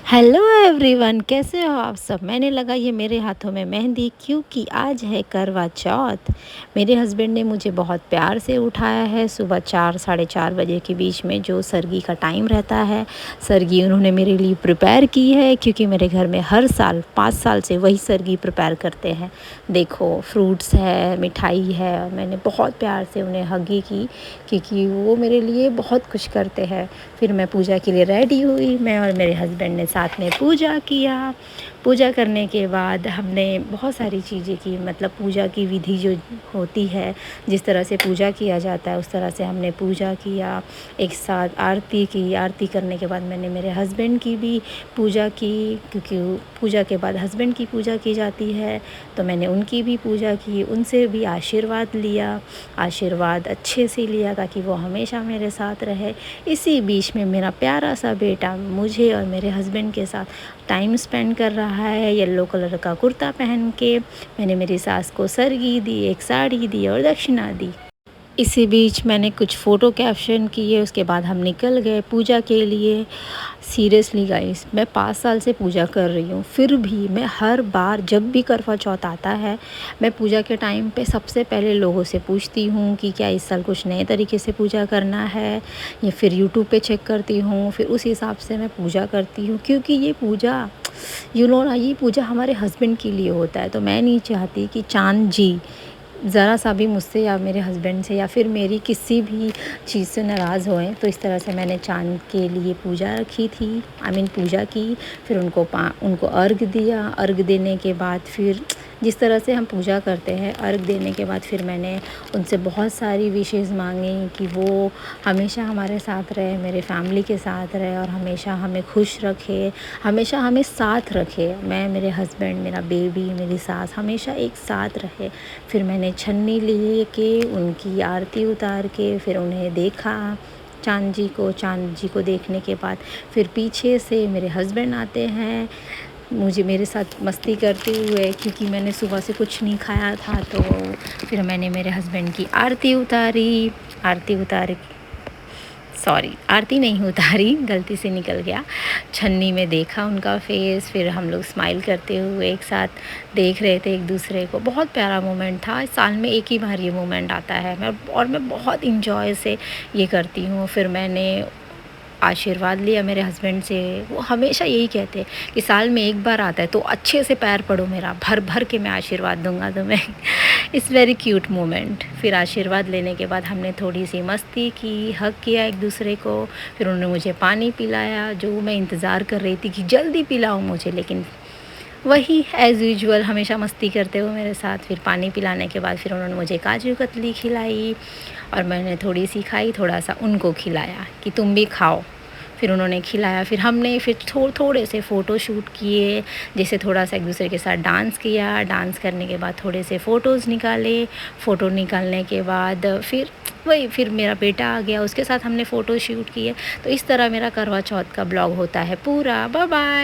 Hello everyone, कैसे हो आप सब। मैंने लगाई है मेरे हाथों में मेहंदी क्योंकि आज है करवा चौथ। मेरे हस्बैंड ने मुझे बहुत प्यार से उठाया है सुबह 4 साढ़े 4 बजे के बीच में, जो सरगी का टाइम रहता है। सरगी उन्होंने मेरे लिए प्रिपेयर की है क्योंकि मेरे घर में हर साल 5 साल से वही सरगी प्रिपेयर करते हैं। देखो, फ्रूट्स है, मिठाई है, और मैंने बहुत प्यार से उन्हें हगी की क्योंकि वो मेरे लिए बहुत कुछ करते हैं। फिर मैं पूजा के लिए रेडी हुई। मैं और मेरे हस्बैंड ने साथ में पूजा किया। पूजा करने के बाद हमने बहुत सारी चीज़ें की, मतलब पूजा की विधि जो होती है, जिस तरह से पूजा किया जाता है उस तरह से हमने पूजा किया। एक साथ आरती की। आरती करने के बाद मैंने मेरे हस्बैंड की भी पूजा की, क्योंकि पूजा के बाद हस्बैंड की पूजा की जाती है, तो मैंने उनकी भी पूजा की, उनसे भी आशीर्वाद लिया। आशीर्वाद अच्छे से लिया ताकि वो हमेशा मेरे साथ रहे। इसी बीच में मेरा प्यारा सा बेटा मुझे और मेरे हस्बैंड के साथ टाइम स्पेंड कर रहा है। येलो कलर का कुर्ता पहन के मैंने मेरी सास को सरगी दी, एक साड़ी दी और दक्षिणा दी। इसी बीच मैंने कुछ फ़ोटो कैप्शन किए। उसके बाद हम निकल गए पूजा के लिए। सीरियसली गाइस, मैं 5 साल से पूजा कर रही हूँ, फिर भी मैं हर बार जब भी करवा चौथ आता है, मैं पूजा के टाइम पे सबसे पहले लोगों से पूछती हूँ कि क्या इस साल कुछ नए तरीके से पूजा करना है, या फिर यूट्यूब पे चेक करती हूँ, फिर उस हिसाब से मैं पूजा करती हूँ। क्योंकि ये पूजा ना, ये पूजा हमारे हस्बैंड के लिए होता है, तो मैं नहीं चाहती कि चाँद जी ज़रा सा भी मुझसे या मेरे हस्बैंड से या फिर मेरी किसी भी चीज़ से नाराज़ होएं। तो इस तरह से मैंने चाँद के लिए पूजा रखी थी, पूजा की। फिर उनको अर्घ दिया। अर्घ देने के बाद फिर जिस तरह से हम पूजा करते हैं, अर्घ देने के बाद फिर मैंने उनसे बहुत सारी विशेज़ मांगी कि वो हमेशा हमारे साथ रहे, मेरे फैमिली के साथ रहे, और हमेशा हमें खुश रखे, हमेशा हमें साथ रखे। मैं, मेरे हस्बैंड, मेरा बेबी, मेरी सास हमेशा एक साथ रहे। फिर मैंने छन्नी ले के उनकी आरती उतार के फिर उन्हें देखा, चाँद जी को देखने के बाद फिर पीछे से मेरे हस्बैंड आते हैं मुझे मेरे साथ मस्ती करते हुए, क्योंकि मैंने सुबह से कुछ नहीं खाया था। तो फिर मैंने मेरे हस्बैंड की आरती उतारी। आरती नहीं उतारी, गलती से निकल गया। छन्नी में देखा उनका फेस, फिर हम लोग स्माइल करते हुए एक साथ देख रहे थे एक दूसरे को। बहुत प्यारा मोमेंट था। साल में एक ही बार ये मोमेंट आता है, मैं बहुत इंजॉय से ये करती हूँ। फिर मैंने आशीर्वाद लिया मेरे हस्बैंड से। वो हमेशा यही कहते हैं कि साल में एक बार आता है तो अच्छे से पैर पड़ो मेरा, भर भर के मैं आशीर्वाद दूंगा तुम्हें। It's very cute moment. फिर आशीर्वाद लेने के बाद हमने थोड़ी सी मस्ती की, हग किया एक दूसरे को। फिर उन्होंने मुझे पानी पिलाया, जो मैं इंतज़ार कर रही थी कि जल्दी पिलाओ मुझे, लेकिन वही एज़ यूजुअल हमेशा मस्ती करते हुए मेरे साथ। फिर पानी पिलाने के बाद फिर उन्होंने मुझे काजू कतली खिलाई, और मैंने थोड़ी सी खाई, थोड़ा सा उनको खिलाया कि तुम भी खाओ। फिर उन्होंने खिलाया। फिर हमने फिर थोड़े से फ़ोटो शूट किए, जैसे थोड़ा सा एक दूसरे के साथ डांस किया। डांस करने के बाद थोड़े से फ़ोटोज़ निकाले। फ़ोटो निकालने के बाद फिर मेरा बेटा आ गया, उसके साथ हमने फ़ोटो शूट किए। तो इस तरह मेरा करवा चौथ का ब्लॉग होता है पूरा। Bye bye.